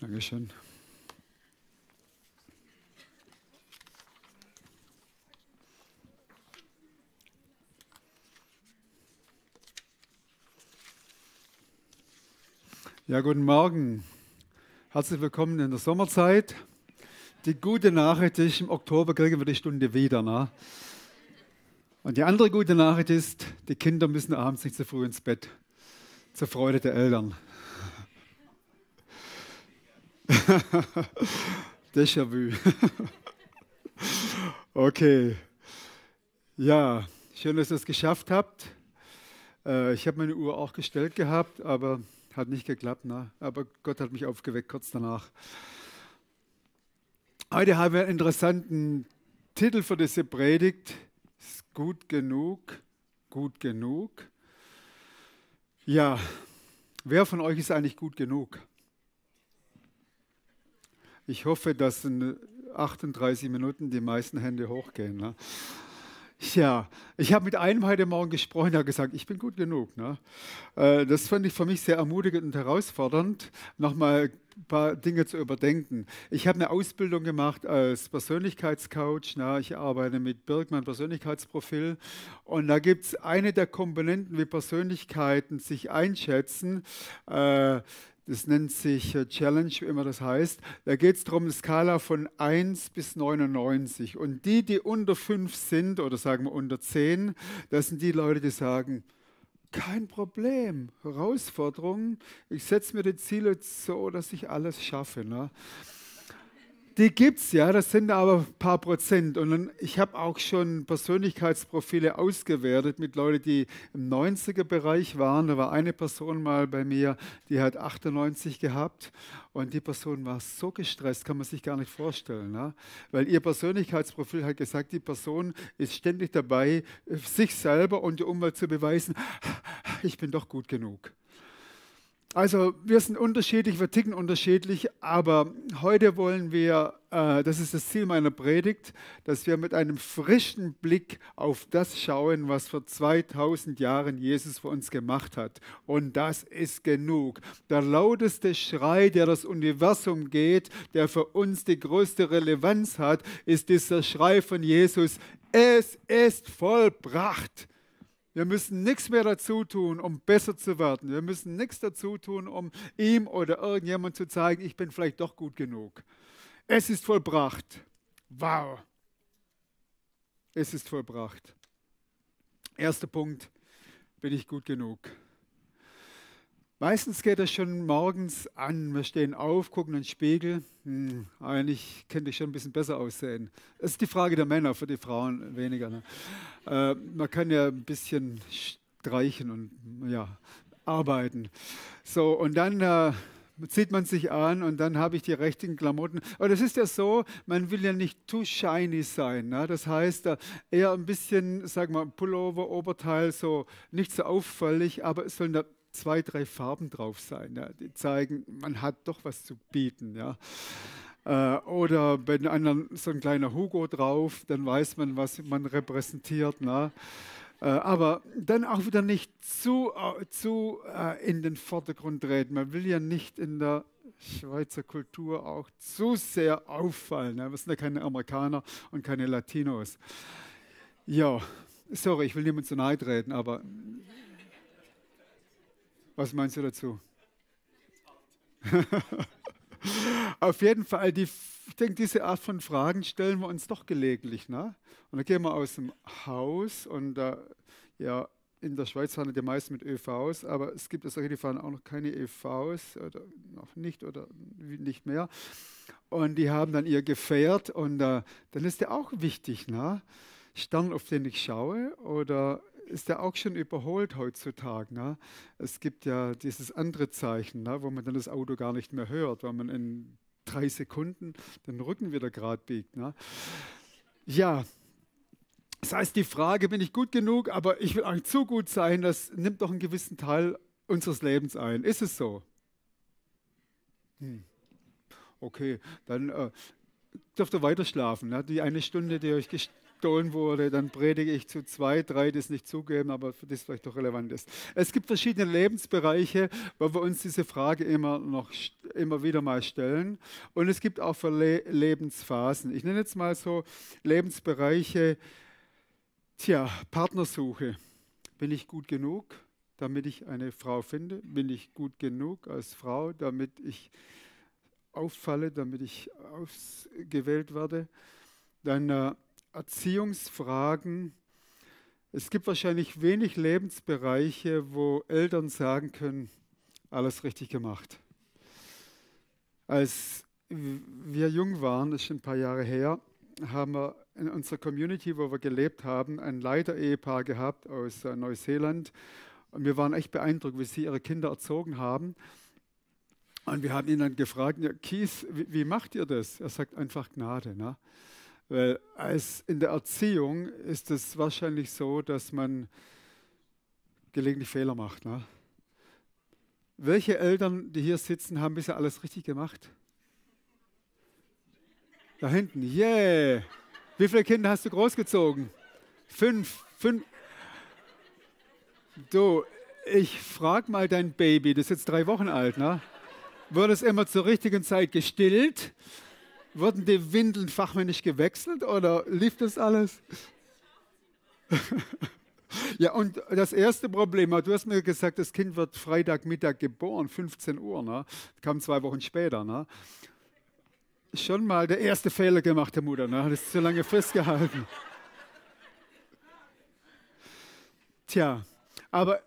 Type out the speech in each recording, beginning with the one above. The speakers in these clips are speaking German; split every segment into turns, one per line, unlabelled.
Dankeschön. Ja, guten Morgen. Herzlich willkommen in der Sommerzeit. Die gute Nachricht ist, im Oktober kriegen wir die Stunde wieder. Ne? Und die andere gute Nachricht ist, die Kinder müssen abends nicht so früh ins Bett. Zur Freude der Eltern. Déjà-vu. Okay. Ja, schön, dass ihr es geschafft habt. Ich habe meine Uhr auch gestellt gehabt, aber hat nicht geklappt. Ne? Aber Gott hat mich aufgeweckt kurz danach. Heute haben wir einen interessanten Titel für diese Predigt. Ist gut genug? Gut genug? Ja, wer von euch ist eigentlich gut genug? Ich hoffe, dass in 38 Minuten die meisten Hände hochgehen. Ne? Ja, ich habe mit einem heute Morgen gesprochen, der hat gesagt, ich bin gut genug. Ne? Das fand ich für mich sehr ermutigend und herausfordernd, nochmal ein paar Dinge zu überdenken. Ich habe eine Ausbildung gemacht als Persönlichkeitscoach. Ne? Ich arbeite mit Birkmann Persönlichkeitsprofil. Und da gibt es eine der Komponenten, wie Persönlichkeiten sich einschätzen. Das nennt sich Challenge, wie immer das heißt. Da geht es darum, eine Skala von 1 bis 99. Und die unter 5 sind, oder sagen wir unter 10, das sind die Leute, die sagen, kein Problem, Herausforderung, ich setze mir die Ziele so, dass ich alles schaffe. Ne? Die gibt es, ja, das sind aber ein paar Prozent. Und dann, ich habe auch schon Persönlichkeitsprofile ausgewertet mit Leuten, die im 90er-Bereich waren. Da war eine Person mal bei mir, die hat 98 gehabt. Und die Person war so gestresst, kann man sich gar nicht vorstellen. Ne? Weil ihr Persönlichkeitsprofil hat gesagt, die Person ist ständig dabei, sich selber und die Umwelt zu beweisen, ich bin doch gut genug. Also wir sind unterschiedlich, wir ticken unterschiedlich, aber heute wollen wir, das ist das Ziel meiner Predigt, dass wir mit einem frischen Blick auf das schauen, was vor 2000 Jahren Jesus für uns gemacht hat. Und das ist genug. Der lauteste Schrei, der das Universum geht, der für uns die größte Relevanz hat, ist dieser Schrei von Jesus, es ist vollbracht. Wir müssen nichts mehr dazu tun, um besser zu werden. Wir müssen nichts dazu tun, um ihm oder irgendjemand zu zeigen, ich bin vielleicht doch gut genug. Es ist vollbracht. Wow. Es ist vollbracht. Erster Punkt, bin ich gut genug? Meistens geht das schon morgens an. Wir stehen auf, gucken in den Spiegel. Eigentlich könnte ich schon ein bisschen besser aussehen. Das ist die Frage der Männer, für die Frauen weniger. Ne? Man kann ja ein bisschen streichen und ja, arbeiten. So, und dann zieht man sich an und dann habe ich die richtigen Klamotten. Aber das ist ja so, man will ja nicht too shiny sein. Ne? Das heißt, eher ein bisschen, sagen wir, Pullover, Oberteil, so nicht so auffällig, aber es sollen da 2, 3 Farben drauf sein, ja, die zeigen, man hat doch was zu bieten. Ja. Oder bei den anderen so ein kleiner Hugo drauf, dann weiß man, was man repräsentiert. Ne. Aber dann auch wieder nicht zu in den Vordergrund treten. Man will ja nicht in der Schweizer Kultur auch zu sehr auffallen. Ne. Wir sind ja keine Amerikaner und keine Latinos. Ja, sorry, ich will niemand zu nahe treten, aber was meinst du dazu? Auf jeden Fall, ich denke, diese Art von Fragen stellen wir uns doch gelegentlich. Ne? Und dann gehen wir aus dem Haus und ja, in der Schweiz fahren die meisten mit ÖVs, aber es gibt solche, die fahren auch noch keine ÖVs oder noch nicht oder nicht mehr. Und die haben dann ihr Gefährt und dann ist der auch wichtig, ne? Stern, auf den ich schaue, oder ist der auch schon überholt heutzutage. Ne? Es gibt ja dieses andere Zeichen, ne, wo man dann das Auto gar nicht mehr hört, weil man in 3 Sekunden den Rücken wieder gerade biegt. Ne? Ja, das heißt, die Frage, bin ich gut genug, aber ich will auch nicht zu gut sein, das nimmt doch einen gewissen Teil unseres Lebens ein. Ist es so? Okay, dann dürft ihr weiter schlafen. Ne? Die eine Stunde, die euch gestohlen wurde, dann predige ich zu 2, 3, die es nicht zugeben, aber für das vielleicht doch relevant ist. Es gibt verschiedene Lebensbereiche, wo wir uns diese Frage immer wieder mal stellen. Und es gibt auch für Lebensphasen. Ich nenne jetzt mal so Lebensbereiche, Partnersuche. Bin ich gut genug, damit ich eine Frau finde? Bin ich gut genug als Frau, damit ich auffalle, damit ich ausgewählt werde? Dann Erziehungsfragen. Es gibt wahrscheinlich wenig Lebensbereiche, wo Eltern sagen können, alles richtig gemacht. Als wir jung waren, das ist schon ein paar Jahre her, haben wir in unserer Community, wo wir gelebt haben, ein Leiter-Ehepaar gehabt aus Neuseeland. Und wir waren echt beeindruckt, wie sie ihre Kinder erzogen haben. Und wir haben ihn dann gefragt, ja, Keith, wie macht ihr das? Er sagt einfach Gnade. Ne? Weil in der Erziehung ist es wahrscheinlich so, dass man gelegentlich Fehler macht. Ne? Welche Eltern, die hier sitzen, haben bisher alles richtig gemacht? Da hinten, yeah! Wie viele Kinder hast du großgezogen? 5. Du, ich frage mal dein Baby, das ist jetzt 3 Wochen alt, ne? Wurde es immer zur richtigen Zeit gestillt? Wurden die Windeln fachmännisch gewechselt oder lief das alles? Ja, und das erste Problem, du hast mir gesagt, das Kind wird Freitagmittag geboren, 15 Uhr, ne? Kam 2 Wochen später, ne? Schon mal der erste Fehler gemacht, der Mutter, ne? Hat es zu lange festgehalten. Tja, aber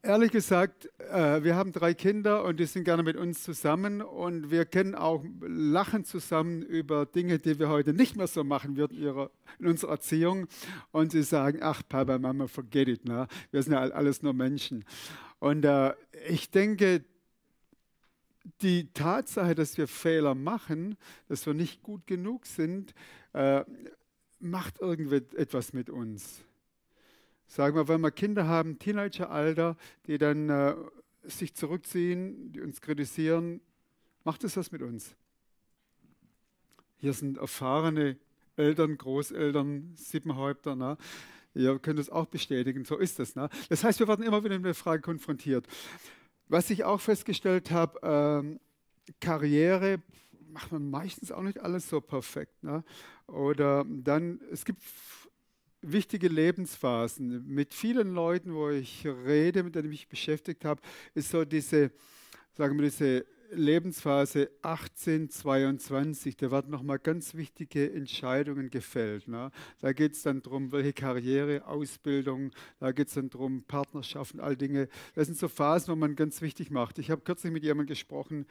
ehrlich gesagt, wir haben 3 Kinder und die sind gerne mit uns zusammen und wir können auch lachen zusammen über Dinge, die wir heute nicht mehr so machen würden in unserer Erziehung. Und sie sagen, ach Papa, Mama, forget it, ne? Wir sind ja alles nur Menschen. Und ich denke, die Tatsache, dass wir Fehler machen, dass wir nicht gut genug sind, macht irgendetwas mit uns. Sagen wir, wenn wir Kinder haben, Teenageralter, die dann sich zurückziehen, die uns kritisieren, macht es was mit uns? Hier sind erfahrene Eltern, Großeltern, Sippenhäupter, ne? Ihr könnt es auch bestätigen, so ist es. Ne? Das heißt, wir werden immer wieder mit der Frage konfrontiert. Was ich auch festgestellt habe, Karriere macht man meistens auch nicht alles so perfekt. Ne? Oder dann, es gibt wichtige Lebensphasen. Mit vielen Leuten, wo ich rede, mit denen ich mich beschäftigt habe, ist so diese Lebensphase 18, 22, da werden nochmal ganz wichtige Entscheidungen gefällt. Ne? Da geht es dann darum, welche Karriere, Ausbildung, da geht es dann darum, Partnerschaften, all Dinge. Das sind so Phasen, wo man ganz wichtig macht. Ich habe kürzlich mit jemandem gesprochen,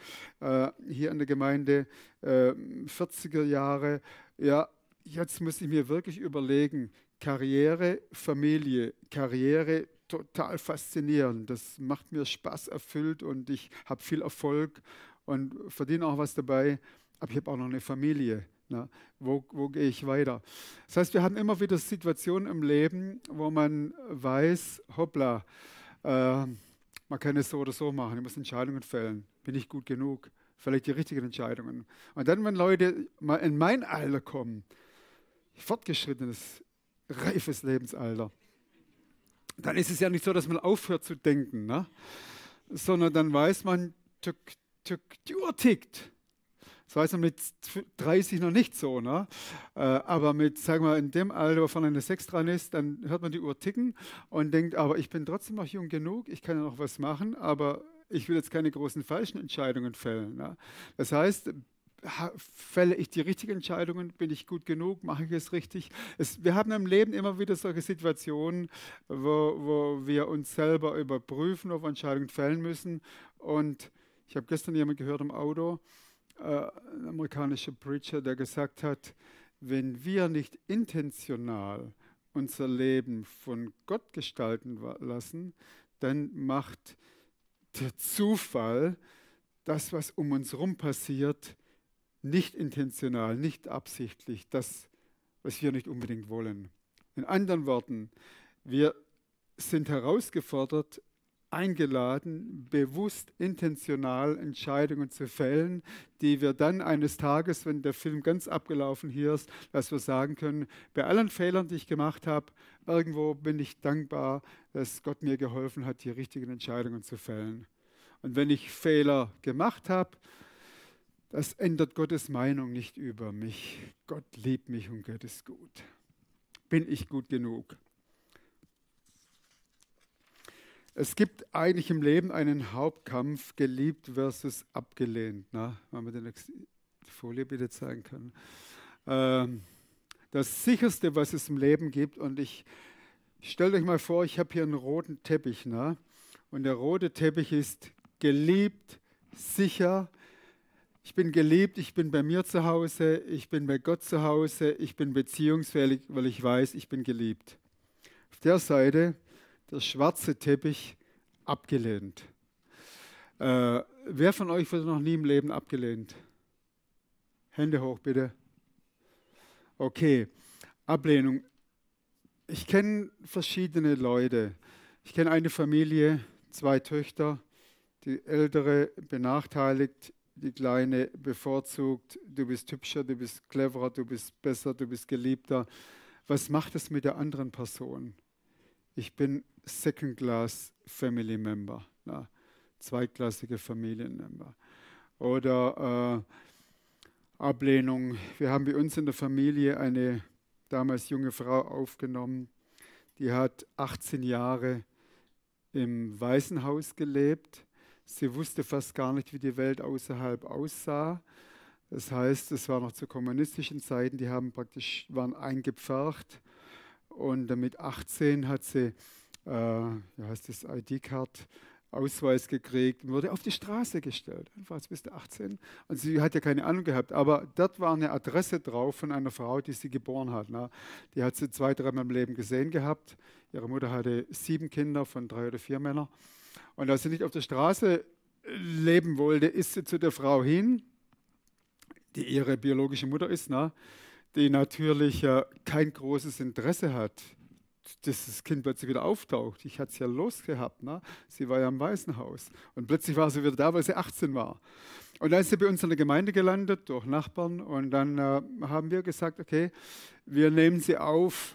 hier in der Gemeinde, 40er Jahre. Ja, jetzt muss ich mir wirklich überlegen, Karriere, Familie, Karriere, total faszinierend. Das macht mir Spaß, erfüllt und ich habe viel Erfolg und verdiene auch was dabei. Aber ich habe auch noch eine Familie. Ne? Wo gehe ich weiter? Das heißt, wir haben immer wieder Situationen im Leben, wo man weiß, hoppla, man kann es so oder so machen. Ich muss Entscheidungen fällen. Bin ich gut genug? Vielleicht die richtigen Entscheidungen. Und dann, wenn Leute mal in mein Alter kommen, fortgeschrittenes, reifes Lebensalter, dann ist es ja nicht so, dass man aufhört zu denken, ne? Sondern dann weiß man, die Uhr tickt. Das weiß man mit 30 noch nicht so, ne? Aber sagen wir, in dem Alter, wo vorne eine 6 dran ist, dann hört man die Uhr ticken und denkt, aber ich bin trotzdem noch jung genug, ich kann ja noch was machen, aber ich will jetzt keine großen falschen Entscheidungen fällen. Ne? Das heißt, fälle ich die richtigen Entscheidungen? Bin ich gut genug? Mache ich es richtig? Wir haben im Leben immer wieder solche Situationen, wo wir uns selber überprüfen, ob wir Entscheidungen fällen müssen. Und ich habe gestern jemanden gehört im Auto, ein amerikanischer Preacher, der gesagt hat, wenn wir nicht intentional unser Leben von Gott gestalten lassen, dann macht der Zufall das, was um uns herum passiert, nicht intentional, nicht absichtlich, das, was wir nicht unbedingt wollen. In anderen Worten, wir sind herausgefordert, eingeladen, bewusst, intentional Entscheidungen zu fällen, die wir dann eines Tages, wenn der Film ganz abgelaufen hier ist, dass wir sagen können, bei allen Fehlern, die ich gemacht habe, irgendwo bin ich dankbar, dass Gott mir geholfen hat, die richtigen Entscheidungen zu fällen. Und wenn ich Fehler gemacht habe, das ändert Gottes Meinung nicht über mich. Gott liebt mich und Gott ist gut. Bin ich gut genug? Es gibt eigentlich im Leben einen Hauptkampf, geliebt versus abgelehnt. Na, wenn wir die nächste Folie bitte zeigen können. Das Sicherste, was es im Leben gibt, und ich stellt euch mal vor, ich habe hier einen roten Teppich. Na? Und der rote Teppich ist geliebt, sicher. Ich bin geliebt, ich bin bei mir zu Hause, ich bin bei Gott zu Hause, ich bin beziehungsfähig, weil ich weiß, ich bin geliebt. Auf der Seite der schwarze Teppich, abgelehnt. Wer von euch wurde noch nie im Leben abgelehnt? Hände hoch, bitte. Okay, Ablehnung. Ich kenne verschiedene Leute. Ich kenne eine Familie, 2 Töchter, die ältere benachteiligt, die kleine bevorzugt. Du bist hübscher, du bist cleverer, du bist besser, du bist geliebter. Was macht es mit der anderen Person? Ich bin Second-Class Family Member, na, zweitklassige Familienmember. Oder Ablehnung. Wir haben bei uns in der Familie eine damals junge Frau aufgenommen, die hat 18 Jahre im Waisenhaus gelebt. Sie wusste fast gar nicht, wie die Welt außerhalb aussah. Das heißt, es war noch zu kommunistischen Zeiten, die waren eingepfercht. Und mit 18 hat sie, ID-Card, Ausweis gekriegt und wurde auf die Straße gestellt. Einfach, jetzt bist du 18. Und sie hat ja keine Ahnung gehabt. Aber dort war eine Adresse drauf von einer Frau, die sie geboren hat. Ne? Die hat sie 2, 3 Mal im Leben gesehen gehabt. Ihre Mutter hatte 7 Kinder von 3 oder 4 Männern. Und als sie nicht auf der Straße leben wollte, ist sie zu der Frau hin, die ihre biologische Mutter ist, ne? Die natürlich kein großes Interesse hat, dass das Kind plötzlich wieder auftaucht. Ich hatte es ja losgehabt. Ne? Sie war ja im Waisenhaus. Und plötzlich war sie wieder da, weil sie 18 war. Und dann ist sie bei uns in der Gemeinde gelandet, durch Nachbarn. Und dann haben wir gesagt, okay, wir nehmen sie auf.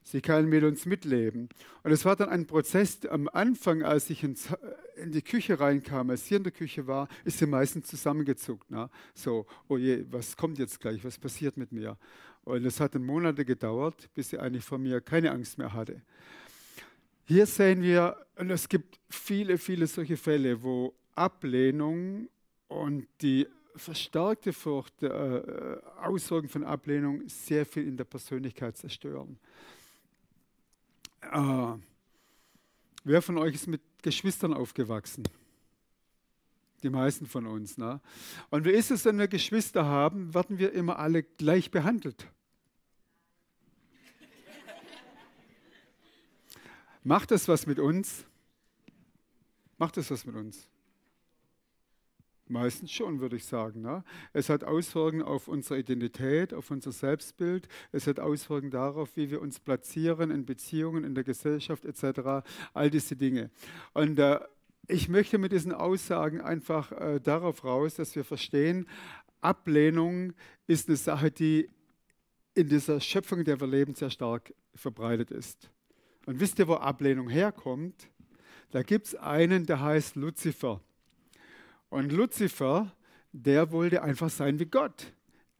Sie kann mit uns mitleben. Und es war dann ein Prozess. Am Anfang, als ich in die Küche reinkam, als sie in der Küche war, ist sie meistens zusammengezuckt. Ne? So, oh je, was kommt jetzt gleich? Was passiert mit mir? Und es hat dann Monate gedauert, bis sie eigentlich vor mir keine Angst mehr hatte. Hier sehen wir, und es gibt viele, viele solche Fälle, wo Ablehnung und die verstärkte Furcht, Auswirkungen von Ablehnung sehr viel in der Persönlichkeit zerstören. Wer von euch ist mit Geschwistern aufgewachsen? Die meisten von uns. Ne? Und wie ist es, wenn wir Geschwister haben, werden wir immer alle gleich behandelt? Macht das was mit uns? Macht das was mit uns? Meistens schon, würde ich sagen. Ne? Es hat Auswirkungen auf unsere Identität, auf unser Selbstbild. Es hat Auswirkungen darauf, wie wir uns platzieren in Beziehungen, in der Gesellschaft etc. All diese Dinge. Und ich möchte mit diesen Aussagen einfach darauf raus, dass wir verstehen, Ablehnung ist eine Sache, die in dieser Schöpfung, in der wir leben, sehr stark verbreitet ist. Und wisst ihr, wo Ablehnung herkommt? Da gibt es einen, der heißt Luzifer. Und Luzifer, der wollte einfach sein wie Gott.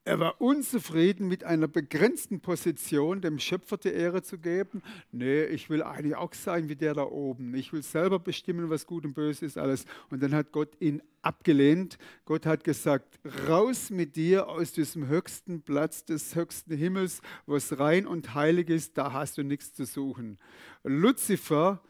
Er war unzufrieden mit einer begrenzten Position, dem Schöpfer die Ehre zu geben. Nee, ich will eigentlich auch sein wie der da oben. Ich will selber bestimmen, was gut und böse ist, alles. Und dann hat Gott ihn abgelehnt. Gott hat gesagt, raus mit dir aus diesem höchsten Platz des höchsten Himmels, was rein und heilig ist, da hast du nichts zu suchen. Luzifer,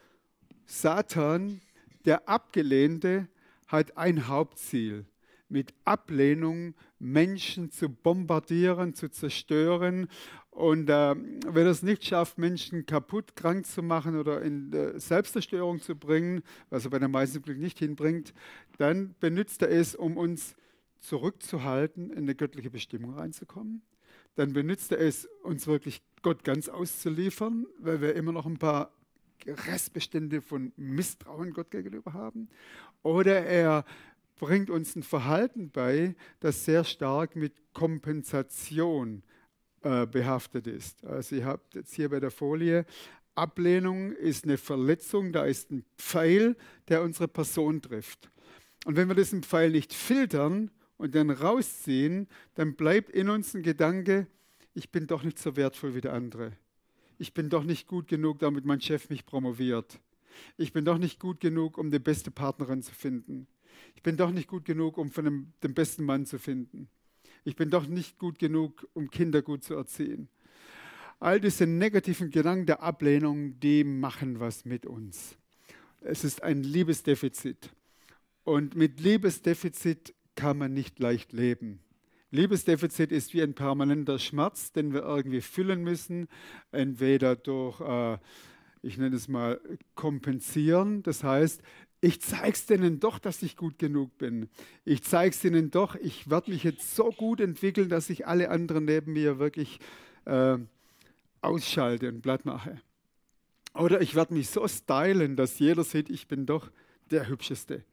Satan, der Abgelehnte, hat ein Hauptziel, mit Ablehnung Menschen zu bombardieren, zu zerstören. Und wenn er es nicht schafft, Menschen kaputt, krank zu machen oder in Selbstzerstörung zu bringen, was er bei den meisten Glück nicht hinbringt, dann benutzt er es, um uns zurückzuhalten, in eine göttliche Bestimmung reinzukommen. Dann benutzt er es, uns wirklich Gott ganz auszuliefern, weil wir immer noch ein paar Restbestände von Misstrauen Gott gegenüber haben. Oder er bringt uns ein Verhalten bei, das sehr stark mit Kompensation behaftet ist. Also ihr habt jetzt hier bei der Folie, Ablehnung ist eine Verletzung, da ist ein Pfeil, der unsere Person trifft. Und wenn wir diesen Pfeil nicht filtern und dann rausziehen, dann bleibt in uns ein Gedanke, ich bin doch nicht so wertvoll wie der andere. Ich bin doch nicht gut genug, damit mein Chef mich promoviert. Ich bin doch nicht gut genug, um die beste Partnerin zu finden. Ich bin doch nicht gut genug, um den besten Mann zu finden. Ich bin doch nicht gut genug, um Kinder gut zu erziehen. All diese negativen Gedanken der Ablehnung, die machen was mit uns. Es ist ein Liebesdefizit. Und mit Liebesdefizit kann man nicht leicht leben. Liebesdefizit ist wie ein permanenter Schmerz, den wir irgendwie füllen müssen, entweder durch, ich nenne es mal, kompensieren. Das heißt, ich zeige es denen doch, dass ich gut genug bin. Ich zeige es ihnen doch, ich werde mich jetzt so gut entwickeln, dass ich alle anderen neben mir wirklich ausschalte und platt mache. Oder ich werde mich so stylen, dass jeder sieht, ich bin doch der Hübscheste.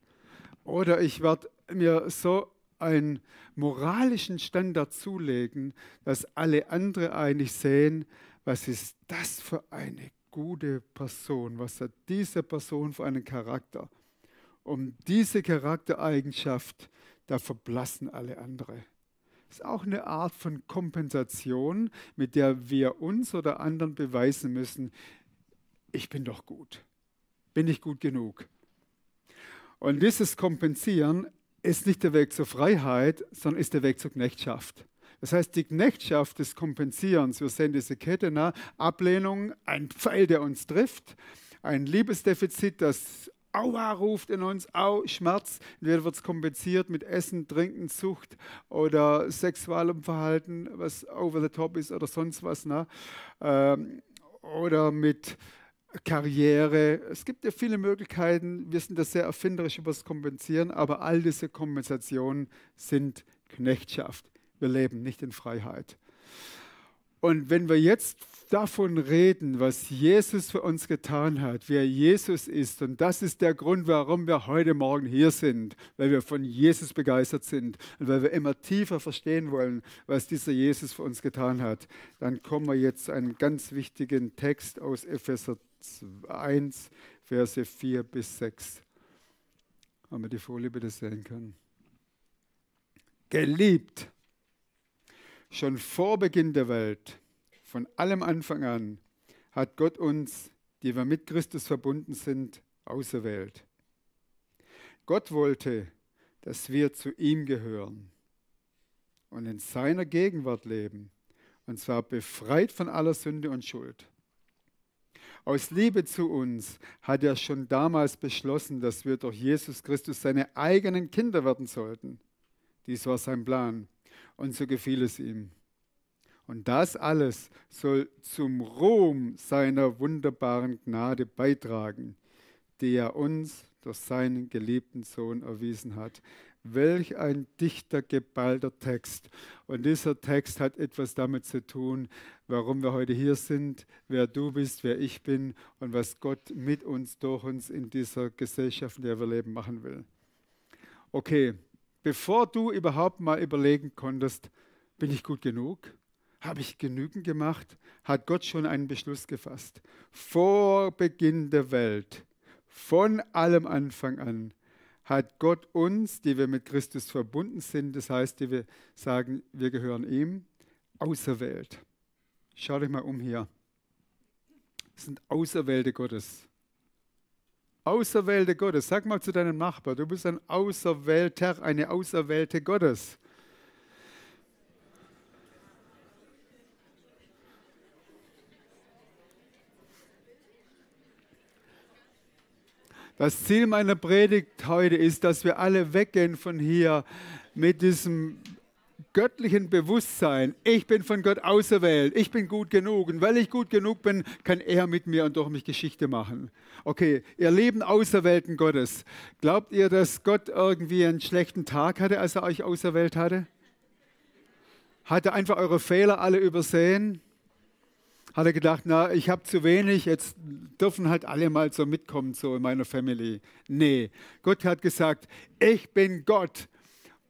Oder ich werde mir so einen moralischen Standard zulegen, dass alle anderen eigentlich sehen, was ist das für eine gute Person, was hat diese Person für einen Charakter. Um diese Charaktereigenschaft, da verblassen alle anderen. Das ist auch eine Art von Kompensation, mit der wir uns oder anderen beweisen müssen, ich bin doch gut, bin ich gut genug. Und dieses Kompensieren ist nicht der Weg zur Freiheit, sondern ist der Weg zur Knechtschaft. Das heißt, die Knechtschaft des Kompensierens, wir sehen diese Kette, Ablehnung, ein Pfeil, der uns trifft, ein Liebesdefizit, das Aua ruft in uns, Au, Schmerz. Entweder wird es kompensiert mit Essen, Trinken, Sucht oder sexuellem Verhalten, was over the top ist oder sonst was. Oder mit Karriere. Es gibt ja viele Möglichkeiten. Wir sind da sehr erfinderisch über das Kompensieren, aber all diese Kompensationen sind Knechtschaft. Wir leben nicht in Freiheit. Und wenn wir jetzt davon reden, was Jesus für uns getan hat, wer Jesus ist, und das ist der Grund, warum wir heute Morgen hier sind, weil wir von Jesus begeistert sind und weil wir immer tiefer verstehen wollen, was dieser Jesus für uns getan hat, dann kommen wir jetzt zu einem ganz wichtigen Text aus Epheser 1, Verse 4 bis 6. Wenn wir die Folie bitte sehen können. Geliebt, schon vor Beginn der Welt, von allem Anfang an, hat Gott uns, die wir mit Christus verbunden sind, auserwählt. Gott wollte, dass wir zu ihm gehören und in seiner Gegenwart leben, und zwar befreit von aller Sünde und Schuld. Aus Liebe zu uns hat er schon damals beschlossen, dass wir durch Jesus Christus seine eigenen Kinder werden sollten. Dies war sein Plan und so gefiel es ihm. Und das alles soll zum Ruhm seiner wunderbaren Gnade beitragen, die er uns durch seinen geliebten Sohn erwiesen hat. Welch ein dichter, geballter Text. Und dieser Text hat etwas damit zu tun, warum wir heute hier sind, wer du bist, wer ich bin und was Gott mit uns, durch uns in dieser Gesellschaft, in der wir leben, machen will. Okay, bevor du überhaupt mal überlegen konntest, bin ich gut genug? Habe ich genügend gemacht? Hat Gott schon einen Beschluss gefasst. Vor Beginn der Welt, von allem Anfang an, hat Gott uns, die wir mit Christus verbunden sind, das heißt, die wir sagen, wir gehören ihm, auserwählt. Schau dich mal um hier. Das sind Auserwählte Gottes. Auserwählte Gottes. Sag mal zu deinem Nachbar, du bist ein Auserwählter, eine Auserwählte Gottes. Das Ziel meiner Predigt heute ist, dass wir alle weggehen von hier mit diesem göttlichen Bewusstsein. Ich bin von Gott auserwählt, ich bin gut genug. Und weil ich gut genug bin, kann er mit mir und durch mich Geschichte machen. Okay, ihr lieben Auserwählten Gottes, glaubt ihr, dass Gott irgendwie einen schlechten Tag hatte, als er euch auserwählt hatte? Hat er einfach eure Fehler alle übersehen? Hat er gedacht, na, ich habe zu wenig, jetzt dürfen halt alle mal so mitkommen, so in meiner Family. Nee, Gott hat gesagt, ich bin Gott.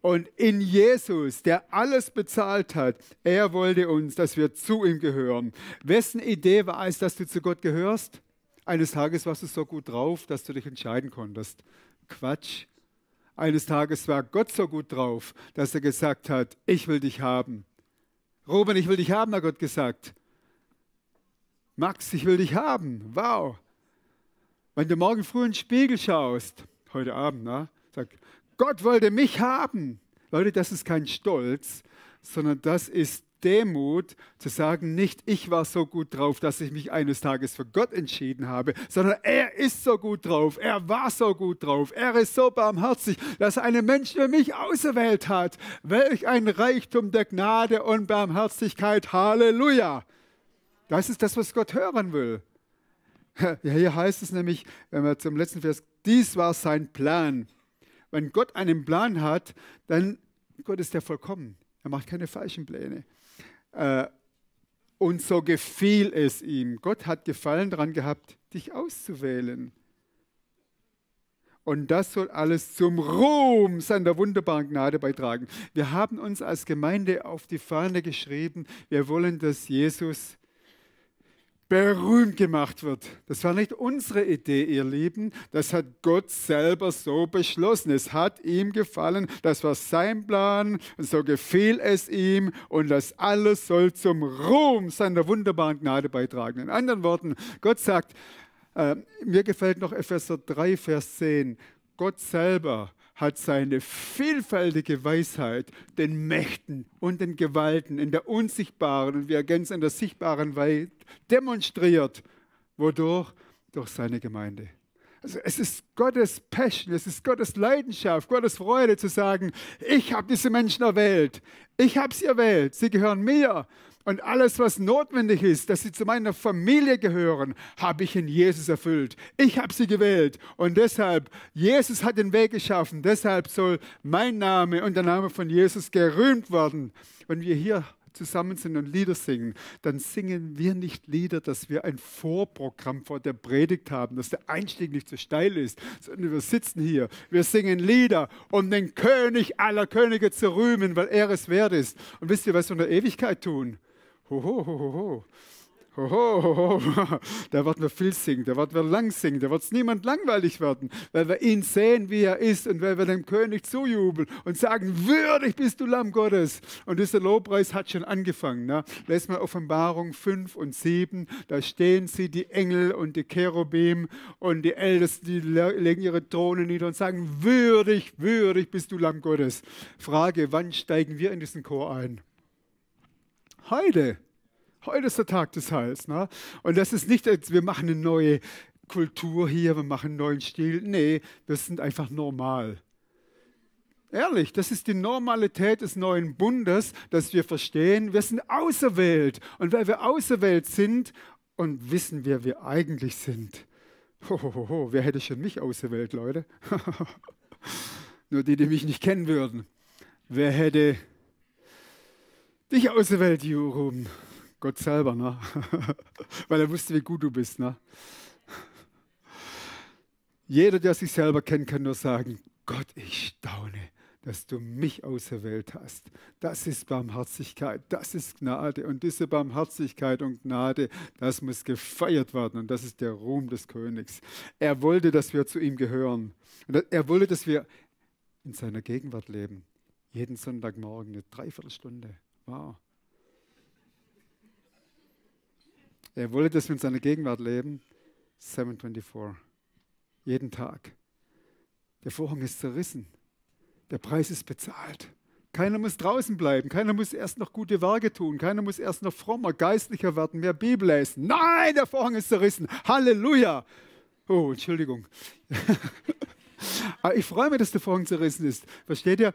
Und in Jesus, der alles bezahlt hat, er wollte uns, dass wir zu ihm gehören. Wessen Idee war es, dass du zu Gott gehörst? Eines Tages warst du so gut drauf, dass du dich entscheiden konntest. Quatsch. Eines Tages war Gott so gut drauf, dass er gesagt hat, ich will dich haben. Ruben, ich will dich haben, hat Gott gesagt. Max, ich will dich haben. Wow. Wenn du morgen früh in den Spiegel schaust, heute Abend, sag, Gott wollte mich haben. Leute, das ist kein Stolz, sondern das ist Demut, zu sagen, nicht ich war so gut drauf, dass ich mich eines Tages für Gott entschieden habe, sondern er ist so gut drauf, er war so gut drauf, er ist so barmherzig, dass er einen Menschen für mich auserwählt hat. Welch ein Reichtum der Gnade und Barmherzigkeit, Halleluja. Das ist das, was Gott hören will. Ja, hier heißt es nämlich, wenn wir zum letzten Vers, dies war sein Plan. Wenn Gott einen Plan hat, dann, Gott ist ja vollkommen. Er macht keine falschen Pläne. Und so gefiel es ihm. Gott hat Gefallen daran gehabt, dich auszuwählen. Und das soll alles zum Ruhm seiner wunderbaren Gnade beitragen. Wir haben uns als Gemeinde auf die Fahne geschrieben, wir wollen, dass Jesus berühmt gemacht wird. Das war nicht unsere Idee, ihr Lieben. Das hat Gott selber so beschlossen. Es hat ihm gefallen. Das war sein Plan. Und so gefiel es ihm. Und das alles soll zum Ruhm seiner wunderbaren Gnade beitragen. In anderen Worten, Gott sagt, mir gefällt noch Epheser 3, Vers 10. Gott selber hat seine vielfältige Weisheit den Mächten und den Gewalten in der unsichtbaren und wir ergänzen in der sichtbaren Welt demonstriert. Wodurch? Durch seine Gemeinde. Also es ist Gottes Passion, es ist Gottes Leidenschaft, Gottes Freude zu sagen, ich habe diese Menschen erwählt, ich habe sie erwählt, sie gehören mir. Und alles, was notwendig ist, dass sie zu meiner Familie gehören, habe ich in Jesus erfüllt. Ich habe sie gewählt. Und deshalb, Jesus hat den Weg geschaffen. Deshalb soll mein Name und der Name von Jesus gerühmt werden. Wenn wir hier zusammen sind und Lieder singen, dann singen wir nicht Lieder, dass wir ein Vorprogramm vor der Predigt haben, dass der Einstieg nicht so steil ist, sondern wir sitzen hier, wir singen Lieder, um den König aller Könige zu rühmen, weil er es wert ist. Und wisst ihr, was wir in der Ewigkeit tun? Hoho, hoho, ho. Hoho, hoho. Da werden wir viel singen, da werden wir lang singen, da wird es niemand langweilig werden, weil wir ihn sehen, wie er ist und weil wir dem König zujubeln und sagen, würdig bist du Lamm Gottes. Und dieser Lobpreis hat schon angefangen. Ne? Lest mal Offenbarung 5 und 7, da stehen sie, die Engel und die Cherubim und die Ältesten, die legen ihre Thronen nieder und sagen, würdig, würdig bist du Lamm Gottes. Frage, wann steigen wir in diesen Chor ein? Heute. Heute ist der Tag des Heils. Ne? Und das ist nicht, wir machen eine neue Kultur hier, wir machen einen neuen Stil. Nee, wir sind einfach normal. Ehrlich, das ist die Normalität des neuen Bundes, dass wir verstehen, wir sind auserwählt. Und weil wir auserwählt sind und wissen, wer wir eigentlich sind. Hohoho, wer hätte schon mich auserwählt, Leute? Nur die mich nicht kennen würden. Wer hätte dich auserwählt, Ruben? Gott selber, ne? Weil er wusste, wie gut du bist. Ne? Jeder, der sich selber kennt, kann nur sagen, Gott, ich staune, dass du mich auserwählt hast. Das ist Barmherzigkeit, das ist Gnade. Und diese Barmherzigkeit und Gnade, das muss gefeiert werden. Und das ist der Ruhm des Königs. Er wollte, dass wir zu ihm gehören. Und er wollte, dass wir in seiner Gegenwart leben. Jeden Sonntagmorgen eine Dreiviertelstunde. Wow. Er wollte, dass wir in seiner Gegenwart leben. 724. Jeden Tag. Der Vorhang ist zerrissen. Der Preis ist bezahlt. Keiner muss draußen bleiben. Keiner muss erst noch gute Werke tun. Keiner muss erst noch frommer, geistlicher werden, mehr Bibel lesen. Nein, der Vorhang ist zerrissen. Halleluja. Oh, Entschuldigung. Aber ich freue mich, dass der Vorhang zerrissen ist. Versteht ihr?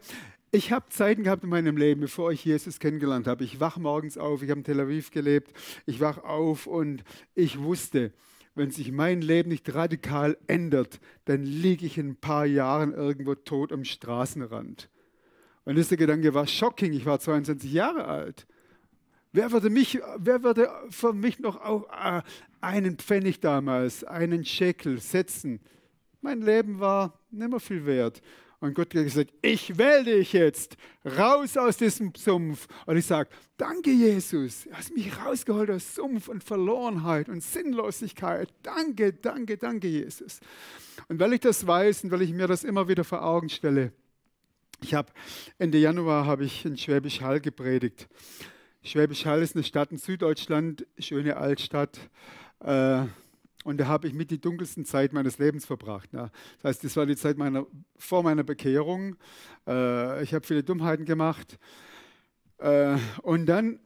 Ich habe Zeiten gehabt in meinem Leben, bevor ich Jesus kennengelernt habe. Ich wache morgens auf, ich habe in Tel Aviv gelebt, ich wache auf und ich wusste, wenn sich mein Leben nicht radikal ändert, dann liege ich in ein paar Jahren irgendwo tot am Straßenrand. Und dieser Gedanke war shocking, ich war 22 Jahre alt. Wer würde für mich noch auch einen Pfennig damals, einen Schekel setzen? Mein Leben war nicht mehr viel wert. Und Gott hat gesagt, ich wähle dich jetzt raus aus diesem Sumpf. Und ich sage, danke Jesus, du hast mich rausgeholt aus Sumpf und Verlorenheit und Sinnlosigkeit. Danke, danke, danke Jesus. Und weil ich das weiß und weil ich mir das immer wieder vor Augen stelle, Ende Januar habe ich in Schwäbisch Hall gepredigt. Schwäbisch Hall ist eine Stadt in Süddeutschland, schöne Altstadt. Und da habe ich mit die dunkelsten Zeit meines Lebens verbracht. Ne? Das heißt, das war die Zeit vor meiner Bekehrung. Ich habe viele Dummheiten gemacht. Und dann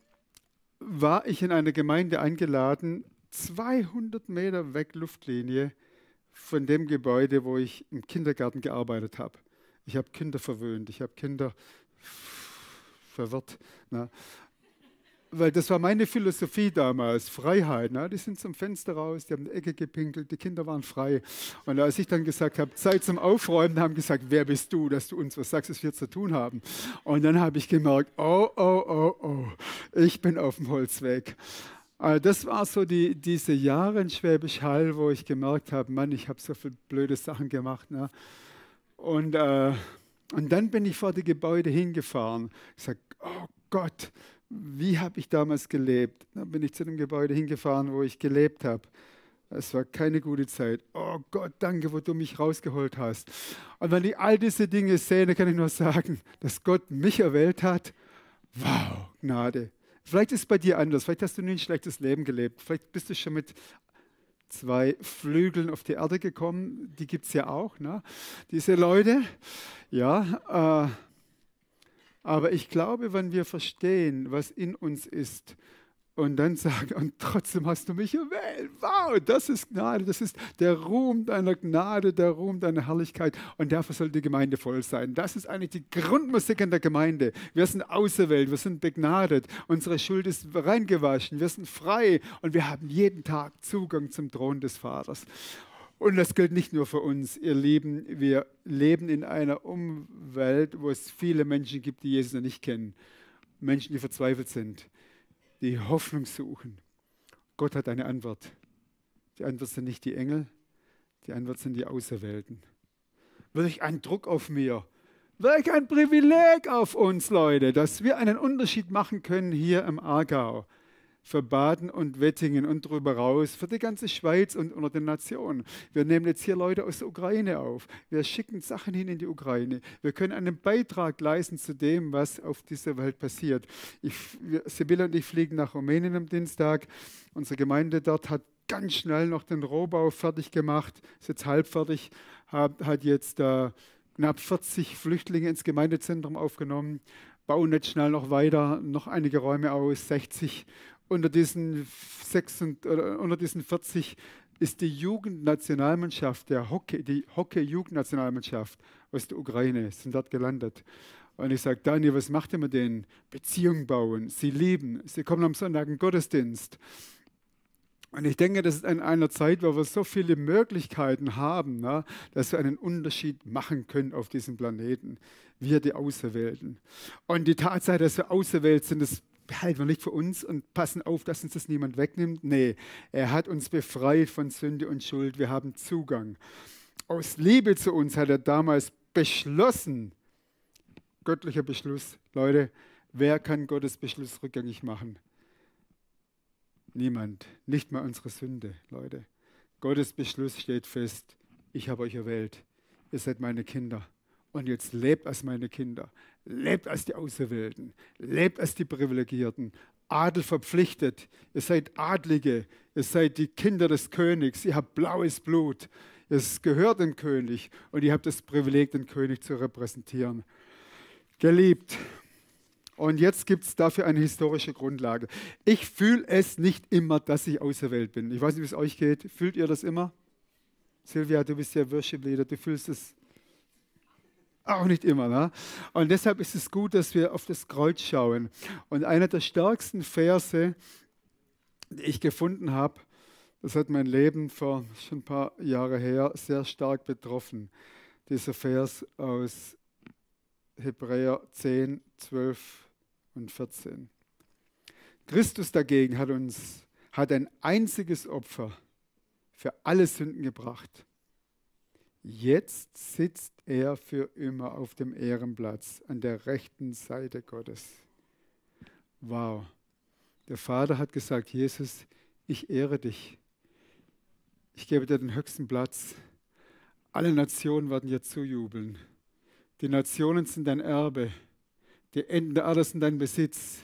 war ich in einer Gemeinde eingeladen, 200 Meter weg Luftlinie von dem Gebäude, wo ich im Kindergarten gearbeitet habe. Ich habe Kinder verwöhnt, ich habe Kinder verwirrt. Ne? Weil das war meine Philosophie damals, Freiheit. Ne? Die sind zum Fenster raus, die haben in die Ecke gepinkelt, die Kinder waren frei. Und als ich dann gesagt habe, Zeit zum Aufräumen, haben gesagt, wer bist du, dass du uns was sagst, was wir zu tun haben. Und dann habe ich gemerkt, oh, ich bin auf dem Holzweg. Also das war so diese Jahre in Schwäbisch Hall, wo ich gemerkt habe, Mann, ich habe so viele blöde Sachen gemacht. Ne? Und dann bin ich vor die Gebäude hingefahren. Ich sage, oh Gott, wie habe ich damals gelebt? Dann bin ich zu dem Gebäude hingefahren, wo ich gelebt habe. Es war keine gute Zeit. Oh Gott, danke, wo du mich rausgeholt hast. Und wenn ich all diese Dinge sehe, dann kann ich nur sagen, dass Gott mich erwählt hat. Wow, Gnade. Vielleicht ist es bei dir anders. Vielleicht hast du nie ein schlechtes Leben gelebt. Vielleicht bist du schon mit 2 Flügeln auf die Erde gekommen. Die gibt es ja auch, ne? Diese Leute. Ja, aber ich glaube, wenn wir verstehen, was in uns ist und dann sagen, und trotzdem hast du mich erwählt, wow, das ist Gnade, das ist der Ruhm deiner Gnade, der Ruhm deiner Herrlichkeit und dafür soll die Gemeinde voll sein. Das ist eigentlich die Grundmusik in der Gemeinde. Wir sind auserwählt, wir sind begnadet, unsere Schuld ist reingewaschen, wir sind frei und wir haben jeden Tag Zugang zum Thron des Vaters. Und das gilt nicht nur für uns, ihr Lieben, wir leben in einer Umwelt, wo es viele Menschen gibt, die Jesus noch nicht kennen. Menschen, die verzweifelt sind, die Hoffnung suchen. Gott hat eine Antwort. Die Antwort sind nicht die Engel, die Antwort sind die Auserwählten. Welch ein Druck auf mir, welch ein Privileg auf uns, Leute, dass wir einen Unterschied machen können hier im Aargau. Für Baden und Wettingen und darüber raus, für die ganze Schweiz und unter den Nationen. Wir nehmen jetzt hier Leute aus der Ukraine auf. Wir schicken Sachen hin in die Ukraine. Wir können einen Beitrag leisten zu dem, was auf dieser Welt passiert. Sibylle und ich fliegen nach Rumänien am Dienstag. Unsere Gemeinde dort hat ganz schnell noch den Rohbau fertig gemacht, ist jetzt halb fertig, hat jetzt knapp 40 Flüchtlinge ins Gemeindezentrum aufgenommen, bauen jetzt schnell noch weiter, noch einige Räume aus, 60. Unter diesen 40 ist die Jugendnationalmannschaft, die Hockey-Jugendnationalmannschaft aus der Ukraine, sind dort gelandet. Und ich sage, Daniel, was macht ihr mit denen? Beziehungen bauen, sie lieben, sie kommen am Sonntag in den Gottesdienst. Und ich denke, das ist in einer Zeit, wo wir so viele Möglichkeiten haben, ne, dass wir einen Unterschied machen können auf diesem Planeten. Wir, die Auserwählten. Und die Tatsache, dass wir auserwählt sind, das behalten wir nicht für uns und passen auf, dass uns das niemand wegnimmt. Nee, er hat uns befreit von Sünde und Schuld. Wir haben Zugang. Aus Liebe zu uns hat er damals beschlossen, göttlicher Beschluss. Leute, wer kann Gottes Beschluss rückgängig machen? Niemand, nicht mal unsere Sünde, Leute. Gottes Beschluss steht fest. Ich habe euch erwählt. Ihr seid meine Kinder. Und jetzt lebt als meine Kinder. Lebt als die Auserwählten. Lebt als die Privilegierten. Adel verpflichtet. Ihr seid Adlige. Ihr seid die Kinder des Königs. Ihr habt blaues Blut. Es gehört dem König. Und ihr habt das Privileg, den König zu repräsentieren. Geliebt. Und jetzt gibt es dafür eine historische Grundlage. Ich fühle es nicht immer, dass ich auserwählt bin. Ich weiß nicht, wie es euch geht. Fühlt ihr das immer? Silvia, du bist ja Worship-Leader, du fühlst es auch nicht immer. Ne? Und deshalb ist es gut, dass wir auf das Kreuz schauen. Und einer der stärksten Verse, die ich gefunden habe, das hat mein Leben vor schon ein paar Jahre her sehr stark betroffen. Dieser Vers aus Hebräer 10, 12 und 14. Christus dagegen hat ein einziges Opfer für alle Sünden gebracht. Jetzt sitzt er für immer auf dem Ehrenplatz an der rechten Seite Gottes. Wow. Der Vater hat gesagt, Jesus, ich ehre dich. Ich gebe dir den höchsten Platz. Alle Nationen werden dir zujubeln. Die Nationen sind dein Erbe. Die Enden der Erde sind dein Besitz.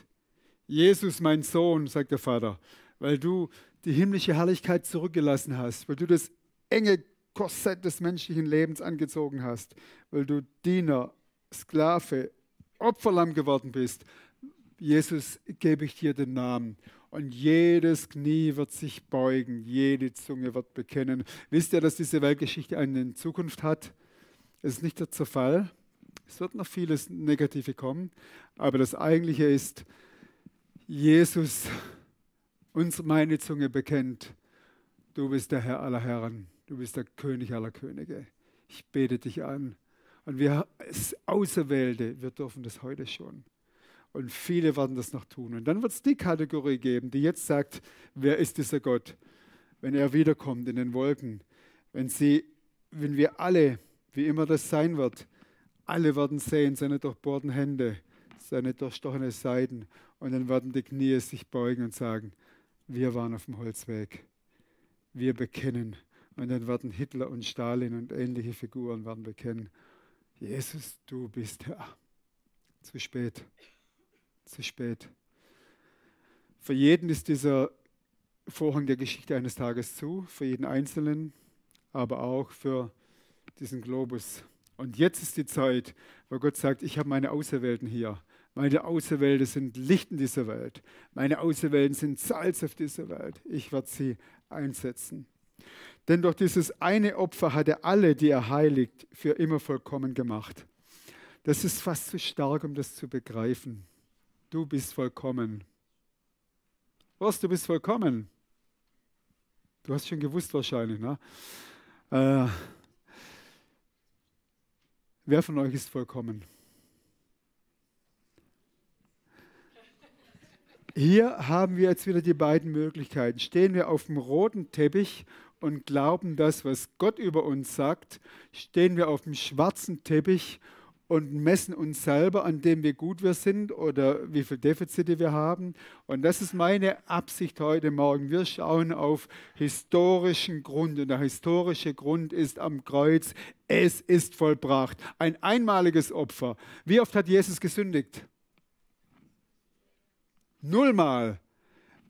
Jesus, mein Sohn, sagt der Vater, weil du die himmlische Herrlichkeit zurückgelassen hast, weil du das enge Korsett des menschlichen Lebens angezogen hast, weil du Diener, Sklave, Opferlamm geworden bist. Jesus, gebe ich dir den Namen. Und jedes Knie wird sich beugen, jede Zunge wird bekennen. Wisst ihr, dass diese Weltgeschichte eine Zukunft hat? Es ist nicht der Zerfall. Es wird noch vieles Negative kommen. Aber das Eigentliche ist, Jesus, meine Zunge bekennt, du bist der Herr aller Herren. Du bist der König aller Könige. Ich bete dich an. Und wir als Auserwählte, wir dürfen das heute schon. Und viele werden das noch tun. Und dann wird es die Kategorie geben, die jetzt sagt, wer ist dieser Gott, wenn er wiederkommt in den Wolken. Wenn wir alle, wie immer das sein wird, alle werden sehen seine durchbohrten Hände, seine durchstochenen Seiten. Und dann werden die Knie sich beugen und sagen, wir waren auf dem Holzweg. Wir bekennen. Und dann werden Hitler und Stalin und ähnliche Figuren werden bekennen, Jesus, du bist Herr. Zu spät. Zu spät. Für jeden ist dieser Vorhang der Geschichte eines Tages zu, für jeden Einzelnen, aber auch für diesen Globus. Und jetzt ist die Zeit, wo Gott sagt, ich habe meine Auserwählten hier. Meine Auserwählten sind Licht in dieser Welt. Meine Auserwählten sind Salz auf dieser Welt. Ich werde sie einsetzen. Denn durch dieses eine Opfer hat er alle, die er heiligt, für immer vollkommen gemacht. Das ist fast zu stark, um das zu begreifen. Du bist vollkommen. Was, du bist vollkommen? Du hast schon gewusst wahrscheinlich, ne? Wer von euch ist vollkommen? Hier haben wir jetzt wieder die beiden Möglichkeiten. Stehen wir auf dem roten Teppich und glauben das, was Gott über uns sagt? Stehen wir auf dem schwarzen Teppich und messen uns selber, an dem wie gut wir sind oder wie viele Defizite wir haben? Und das ist meine Absicht heute Morgen. Wir schauen auf historischen Grund. Und der historische Grund ist am Kreuz, es ist vollbracht. Ein einmaliges Opfer. Wie oft hat Jesus gesündigt? 0-mal.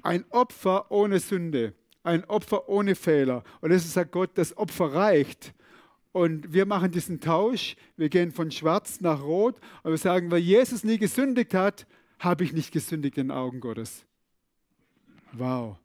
Ein Opfer ohne Sünde. Ein Opfer ohne Fehler. Und deshalb sagt Gott, das Opfer reicht. Und wir machen diesen Tausch. Wir gehen von schwarz nach rot. Und wir sagen, weil Jesus nie gesündigt hat, habe ich nicht gesündigt in den Augen Gottes. Wow.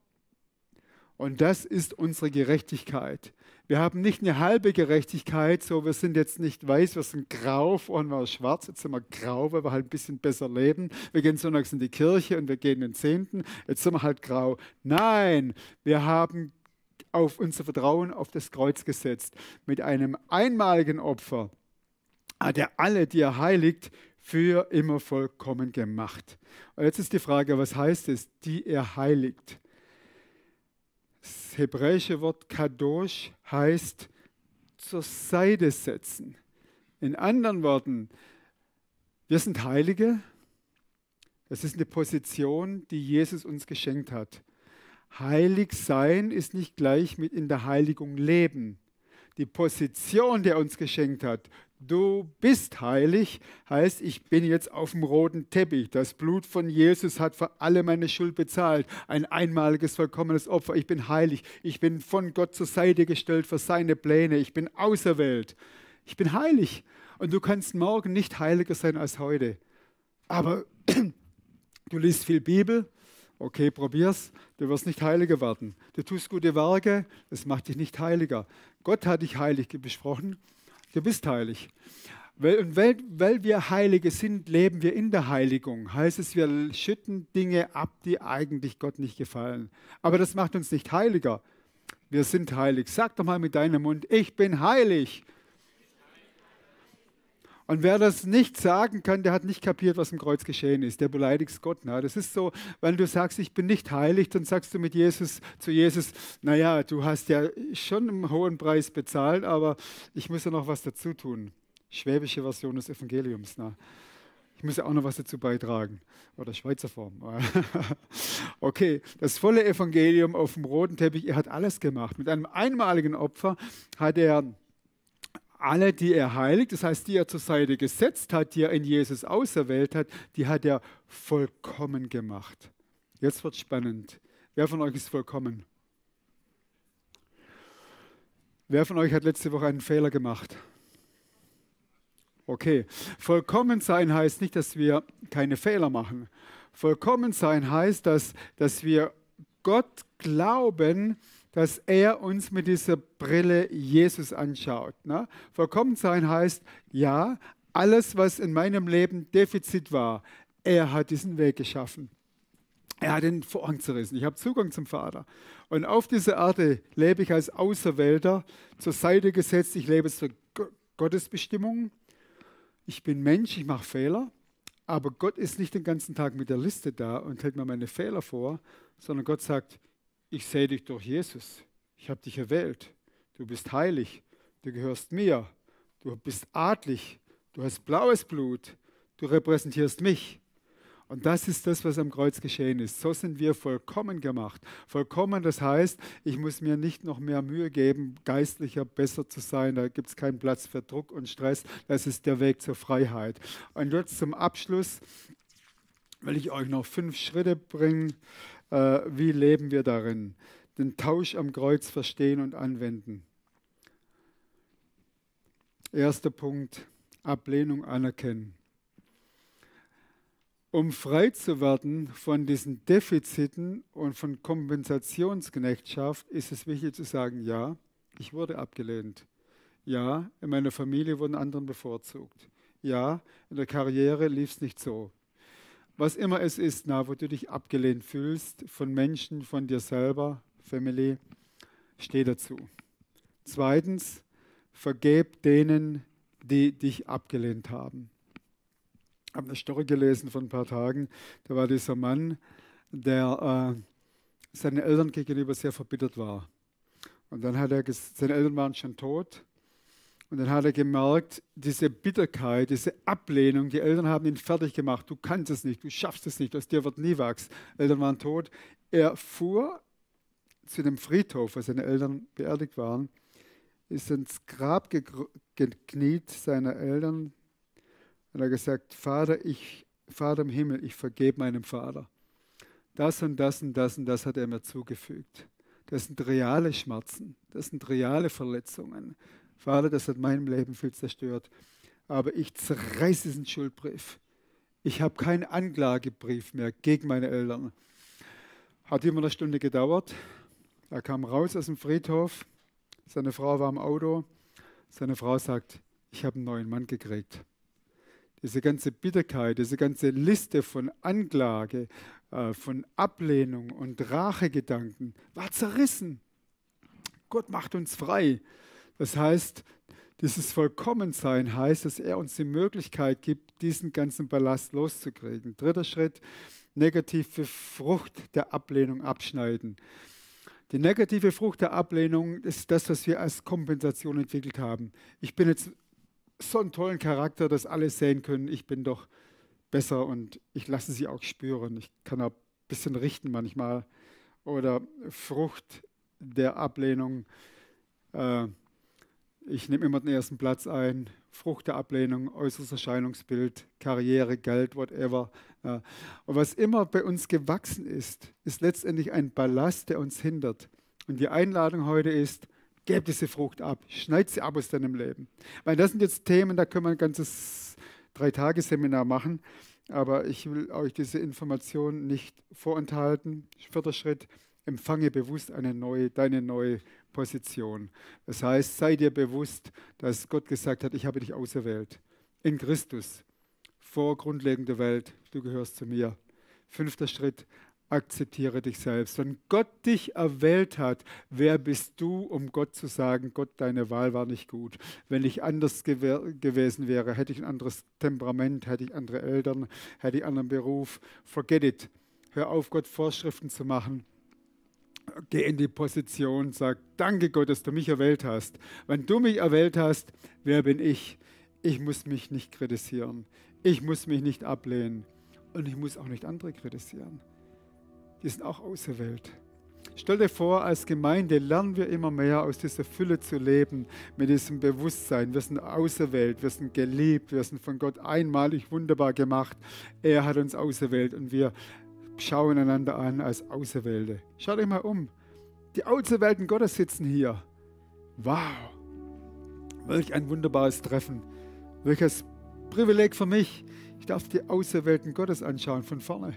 Und das ist unsere Gerechtigkeit. Wir haben nicht eine halbe Gerechtigkeit, so wir sind jetzt nicht weiß, wir sind grau, vorhin war es schwarz, jetzt sind wir grau, weil wir halt ein bisschen besser leben. Wir gehen sonntags in die Kirche und wir gehen den Zehnten, jetzt sind wir halt grau. Nein, wir haben auf unser Vertrauen auf das Kreuz gesetzt. Mit einem einmaligen Opfer hat er alle, die er heiligt, für immer vollkommen gemacht. Und jetzt ist die Frage, was heißt es, die er heiligt? Das hebräische Wort Kadosh heißt zur Seite setzen. In anderen Worten, wir sind Heilige. Das ist eine Position, die Jesus uns geschenkt hat. Heilig sein ist nicht gleich mit in der Heiligung leben. Die Position, die er uns geschenkt hat, du bist heilig, heißt, ich bin jetzt auf dem roten Teppich. Das Blut von Jesus hat für alle meine Schuld bezahlt. Ein einmaliges, vollkommenes Opfer. Ich bin heilig. Ich bin von Gott zur Seite gestellt für seine Pläne. Ich bin auserwählt. Ich bin heilig. Und du kannst morgen nicht heiliger sein als heute. Aber du liest viel Bibel. Okay, probier's. Du wirst nicht heiliger werden. Du tust gute Werke. Das macht dich nicht heiliger. Gott hat dich heilig besprochen. Du bist heilig. Weil wir Heilige sind, leben wir in der Heiligung. Heißt es, wir schütten Dinge ab, die eigentlich Gott nicht gefallen. Aber das macht uns nicht heiliger. Wir sind heilig. Sag doch mal mit deinem Mund, ich bin heilig. Und wer das nicht sagen kann, der hat nicht kapiert, was im Kreuz geschehen ist. Der beleidigt Gott. Ne? Das ist so, wenn du sagst, ich bin nicht heilig, dann sagst du zu Jesus, naja, du hast ja schon einen hohen Preis bezahlt, aber ich muss ja noch was dazu tun. Schwäbische Version des Evangeliums. Ne? Ich muss ja auch noch was dazu beitragen. Oder Schweizer Form. Okay, das volle Evangelium auf dem roten Teppich, er hat alles gemacht. Mit einem einmaligen Opfer hat er alle, die er heiligt, das heißt, die er zur Seite gesetzt hat, die er in Jesus auserwählt hat, die hat er vollkommen gemacht. Jetzt wird es spannend. Wer von euch ist vollkommen? Wer von euch hat letzte Woche einen Fehler gemacht? Okay, vollkommen sein heißt nicht, dass wir keine Fehler machen. Vollkommen sein heißt, dass wir Gott glauben, dass er uns mit dieser Brille Jesus anschaut. Ne? Vollkommen sein heißt, ja, alles, was in meinem Leben Defizit war, er hat diesen Weg geschaffen. Er hat den Vorhang zerrissen. Ich habe Zugang zum Vater. Und auf dieser Erde lebe ich als Auserwählter, zur Seite gesetzt. Ich lebe zur Gottes Bestimmung. Ich bin Mensch, ich mache Fehler. Aber Gott ist nicht den ganzen Tag mit der Liste da und hält mir meine Fehler vor, sondern Gott sagt, ich sehe dich durch Jesus. Ich habe dich erwählt. Du bist heilig. Du gehörst mir. Du bist adlig. Du hast blaues Blut. Du repräsentierst mich. Und das ist das, was am Kreuz geschehen ist. So sind wir vollkommen gemacht. Vollkommen, das heißt, ich muss mir nicht noch mehr Mühe geben, geistlicher besser zu sein. Da gibt es keinen Platz für Druck und Stress. Das ist der Weg zur Freiheit. Und jetzt zum Abschluss will ich euch noch 5 Schritte bringen. Wie leben wir darin? Den Tausch am Kreuz verstehen und anwenden. Erster Punkt, Ablehnung anerkennen. Um frei zu werden von diesen Defiziten und von Kompensationsknechtschaft, ist es wichtig zu sagen, ja, ich wurde abgelehnt. Ja, in meiner Familie wurden anderen bevorzugt. Ja, in der Karriere lief es nicht so. Was immer es ist, wo du dich abgelehnt fühlst, von Menschen, von dir selber, Family, steh dazu. Zweitens, vergeb denen, die dich abgelehnt haben. Ich habe eine Story gelesen von ein paar Tagen, da war dieser Mann, der seinen Eltern gegenüber sehr verbittert war. Und dann hat er, seine Eltern waren schon tot. Und dann hat er gemerkt, diese Bitterkeit, diese Ablehnung, die Eltern haben ihn fertig gemacht. Du kannst es nicht, du schaffst es nicht, aus dir wird nie wachsen. Eltern waren tot. Er fuhr zu dem Friedhof, wo seine Eltern beerdigt waren, ist ins Grab gekniet seiner Eltern und hat gesagt, Vater im Himmel, ich vergebe meinem Vater. Das und das und das und das hat er mir zugefügt. Das sind reale Schmerzen, das sind reale Verletzungen. Vater, das hat meinem Leben viel zerstört. Aber ich zerreiße diesen Schuldbrief. Ich habe keinen Anklagebrief mehr gegen meine Eltern. Hat über eine Stunde gedauert. Er kam raus aus dem Friedhof. Seine Frau war im Auto. Seine Frau sagt, ich habe einen neuen Mann gekriegt. Diese ganze Bitterkeit, diese ganze Liste von Anklage, von Ablehnung und Rachegedanken war zerrissen. Gott macht uns frei. Das heißt, dieses Vollkommensein heißt, dass er uns die Möglichkeit gibt, diesen ganzen Ballast loszukriegen. 3. Schritt, negative Frucht der Ablehnung abschneiden. Die negative Frucht der Ablehnung ist das, was wir als Kompensation entwickelt haben. Ich bin jetzt so einen tollen Charakter, dass alle sehen können, ich bin doch besser und ich lasse sie auch spüren. Ich kann auch ein bisschen richten manchmal. Oder Frucht der Ablehnung. Ich nehme immer den ersten Platz ein. Frucht der Ablehnung, äußeres Erscheinungsbild, Karriere, Geld, whatever. Und was immer bei uns gewachsen ist, ist letztendlich ein Ballast, der uns hindert. Und die Einladung heute ist, gebt diese Frucht ab, schneid sie ab aus deinem Leben. Weil das sind jetzt Themen, da können wir ein ganzes 3-Tage-Seminar machen. Aber ich will euch diese Information nicht vorenthalten. 4. Schritt, empfange bewusst deine neue Position. Das heißt, sei dir bewusst, dass Gott gesagt hat, ich habe dich auserwählt. In Christus, vor grundlegender Welt, du gehörst zu mir. 5. Schritt, akzeptiere dich selbst. Wenn Gott dich erwählt hat, wer bist du, um Gott zu sagen, Gott, deine Wahl war nicht gut. Wenn ich anders gewesen wäre, hätte ich ein anderes Temperament, hätte ich andere Eltern, hätte ich einen anderen Beruf. Forget it. Hör auf, Gott Vorschriften zu machen. Geh in die Position, sag, danke Gott, dass du mich erwählt hast. Wenn du mich erwählt hast, wer bin ich? Ich muss mich nicht kritisieren. Ich muss mich nicht ablehnen. Und ich muss auch nicht andere kritisieren. Die sind auch auserwählt. Stell dir vor, als Gemeinde lernen wir immer mehr, aus dieser Fülle zu leben, mit diesem Bewusstsein. Wir sind auserwählt, wir sind geliebt, wir sind von Gott einmalig wunderbar gemacht. Er hat uns auserwählt und wir schauen einander an als Auserwählte. Schaut euch mal um. Die Auserwählten Gottes sitzen hier. Wow! Welch ein wunderbares Treffen. Welches Privileg für mich. Ich darf die Auserwählten Gottes anschauen von vorne.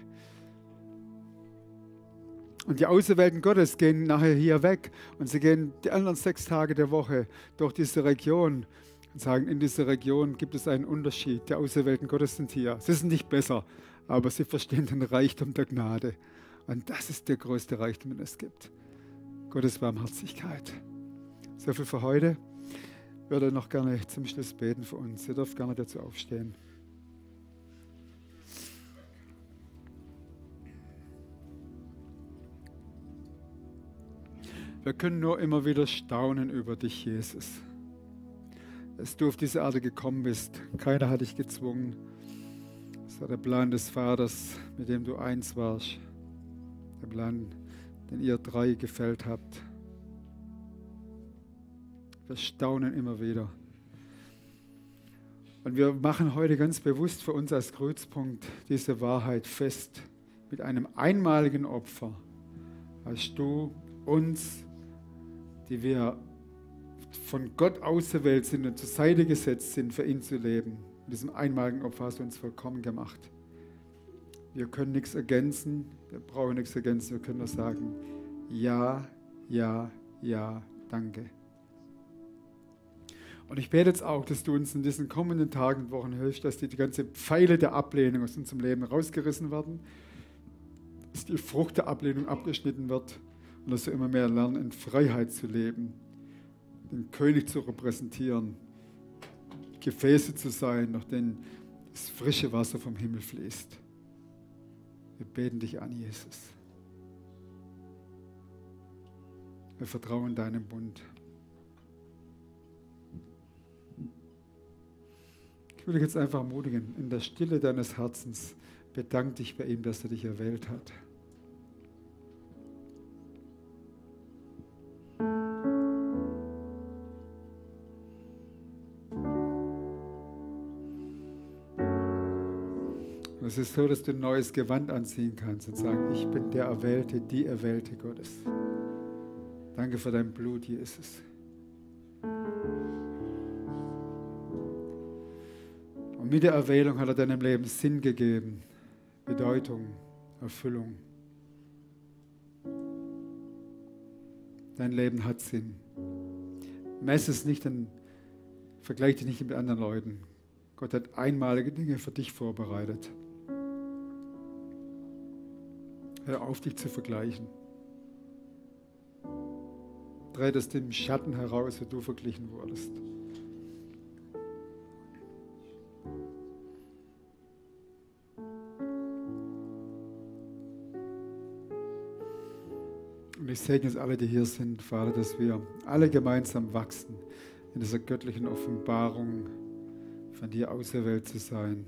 Und die Auserwählten Gottes gehen nachher hier weg und sie gehen die anderen 6 Tage der Woche durch diese Region und sagen, in dieser Region gibt es einen Unterschied. Die Auserwählten Gottes sind hier. Sie sind nicht besser, aber sie verstehen den Reichtum der Gnade. Und das ist der größte Reichtum, den es gibt. Gottes Barmherzigkeit. So viel für heute. Ich würde noch gerne zum Schluss beten für uns. Ihr dürft gerne dazu aufstehen. Wir können nur immer wieder staunen über dich, Jesus. Dass du auf diese Erde gekommen bist. Keiner hat dich gezwungen. Das war der Plan des Vaters, mit dem du eins warst. Der Plan, den ihr 3 gefällt habt. Wir staunen immer wieder. Und wir machen heute ganz bewusst für uns als Kreuzpunkt diese Wahrheit fest. Mit einem einmaligen Opfer hast du uns, die wir von Gott auserwählt sind und zur Seite gesetzt sind, für ihn zu leben. Mit diesem einmaligen Opfer hast du uns vollkommen gemacht. Wir können nichts ergänzen, wir brauchen nichts ergänzen, wir können nur sagen, ja, ja, ja, danke. Und ich bete jetzt auch, dass du uns in diesen kommenden Tagen und Wochen hilfst, dass die ganze Pfeile der Ablehnung aus unserem Leben rausgerissen werden, dass die Frucht der Ablehnung abgeschnitten wird und dass wir immer mehr lernen, in Freiheit zu leben, den König zu repräsentieren, Gefäße zu sein, nach denen das frische Wasser vom Himmel fließt. Wir beten dich an, Jesus. Wir vertrauen deinem Bund. Ich will dich jetzt einfach ermutigen, in der Stille deines Herzens, bedank dich bei ihm, dass er dich erwählt hat. Und es ist so, dass du ein neues Gewand anziehen kannst und sagen, ich bin der Erwählte, die Erwählte Gottes. Danke für dein Blut, Jesus. Und mit der Erwählung hat er deinem Leben Sinn gegeben, Bedeutung, Erfüllung. Dein Leben hat Sinn. Mess es nicht, vergleich dich nicht mit anderen Leuten. Gott hat einmalige Dinge für dich vorbereitet. Hör auf, dich zu vergleichen. Dreh das dem Schatten heraus, wo du verglichen wurdest. Und ich segne jetzt alle, die hier sind, Vater, dass wir alle gemeinsam wachsen in dieser göttlichen Offenbarung, von dir auserwählt zu sein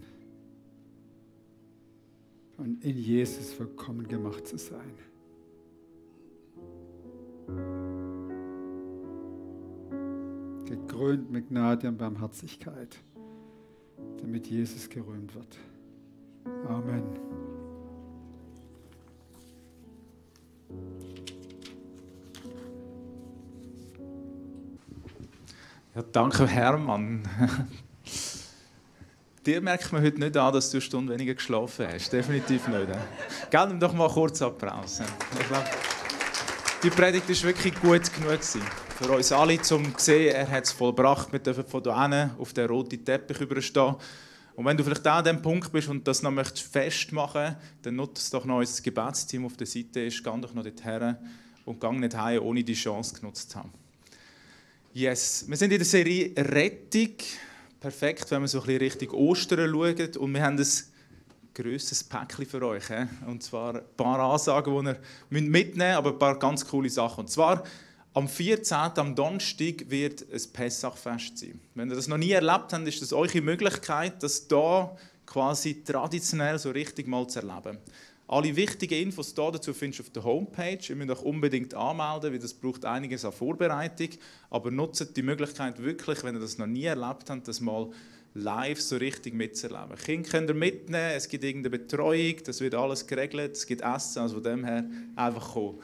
und in Jesus vollkommen gemacht zu sein. Gekrönt mit Gnade und Barmherzigkeit, damit Jesus gerühmt wird. Amen.
Ja, danke, Hermann. Dir merkt man heute nicht an, dass du eine Stunde weniger geschlafen hast. Definitiv nicht. Gell, nimm doch mal kurz Applaus. Ich glaube, die Predigt war wirklich gut genug für uns alle, um zu sehen, er hat es vollbracht. Wir dürfen von hier hin auf den roten Teppich überstehen Und wenn du vielleicht auch an dem Punkt bist und das noch möchtest festmachen, dann nutze doch noch unser Gebetsteam auf der Seite ist, geh doch noch dorthin und geh nicht heim, ohne die Chance genutzt zu haben. Yes, wir sind in der Serie Rettung. Perfekt, wenn wir so ein bisschen Richtung Ostern schauen. Und wir haben ein grosses Päckchen für euch. Und zwar ein paar Ansagen, die ihr mitnehmen müsst, aber ein paar ganz coole Sachen. Und zwar am 14. am Donnerstag wird ein Pessachfest sein. Wenn ihr das noch nie erlebt habt, ist das eure Möglichkeit, das hier quasi traditionell so richtig mal zu erleben. Alle wichtigen Infos dazu findest du auf der Homepage. Ihr müsst euch unbedingt anmelden, weil das braucht einiges an Vorbereitung. Aber nutzt die Möglichkeit wirklich, wenn ihr das noch nie erlebt habt, das mal live so richtig mitzuerleben. Kinder könnt ihr mitnehmen, es gibt irgendeine Betreuung, das wird alles geregelt, es gibt Essen, also von dem her einfach kommen.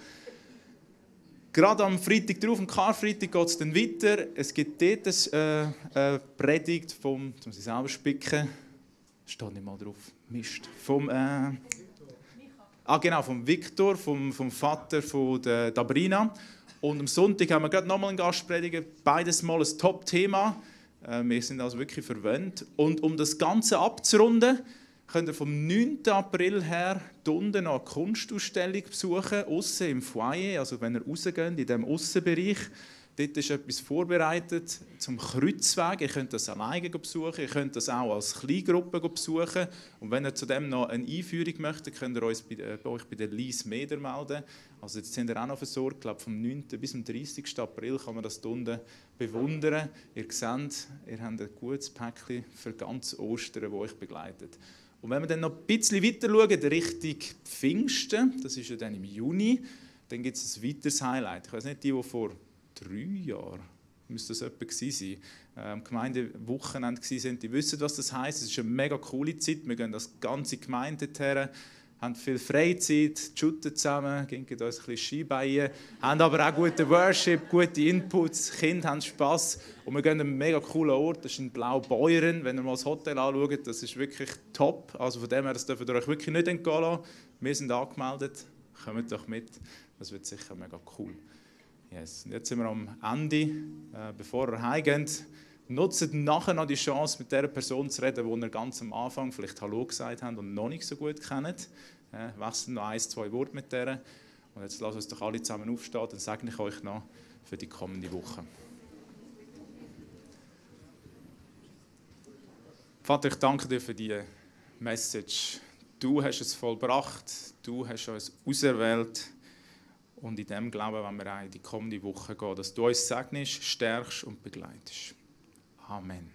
Gerade am Freitag drauf, am Karfreitag, geht es dann weiter. Es gibt dort eine Predigt vom, jetzt muss ich selber spicken, steht nicht mal drauf, Mist, vom Victor, vom Vater von der Dabrina. Und am Sonntag haben wir gerade nochmal einen Gastprediger, beides mal ein Top-Thema. Wir sind also wirklich verwöhnt. Und um das Ganze abzurunden, könnt ihr vom 9. April her unten noch eine Kunstausstellung besuchen, aussen im Foyer, also wenn ihr rausgeht, in diesem Aussenbereich. Dort ist etwas vorbereitet zum Kreuzweg. Ihr könnt das alleine besuchen, ihr könnt das auch als Kleingruppe besuchen. Und wenn ihr zudem noch eine Einführung möchtet, könnt ihr euch bei der Lise Meder melden. Also jetzt sind wir auch noch versorgt. Ich glaube, vom 9. bis zum 30. April kann man das hier unten bewundern. Ihr seht, ihr habt ein gutes Päckchen für ganz Ostern, das euch begleitet. Und wenn wir dann noch ein bisschen weiter schauen, Richtung Pfingsten, das ist ja dann im Juni, dann gibt es ein weiteres Highlight. Ich weiß nicht, die vor 3 Jahren, müsste das etwa gewesen sein, am Gemeindewochenende waren, die wissen, was das heisst. Es ist eine mega coole Zeit. Wir gehen als ganze Gemeinde her, haben viel Freizeit, shooten zusammen, gehen uns ein bisschen Skibeinen, haben aber auch guten Worship, gute Inputs, die Kinder haben Spass. Und wir gehen an einen mega coolen Ort, das ist in Blaubeuren. Wenn ihr mal das Hotel anschaut, das ist wirklich top. Also von dem her, das dürft ihr euch wirklich nicht entgehen lassen. Wir sind angemeldet, kommt doch mit, das wird sicher mega cool. Yes. Und jetzt sind wir am Ende. Bevor ihr heimgeht, nutzt nachher noch die Chance, mit der Person zu reden, die ihr ganz am Anfang vielleicht Hallo gesagt habt und noch nicht so gut kennt. Wechselt noch 1-2 Worte mit der. Und jetzt lasst uns doch alle zusammen aufstehen, dann segne ich euch noch für die kommende Woche. Vater, ich danke dir für diese Message. Du hast es vollbracht, du hast uns auserwählt. Und in diesem Glauben wollen wir auch in die kommende Woche gehen, dass du uns segnest, stärkst und begleitest. Amen.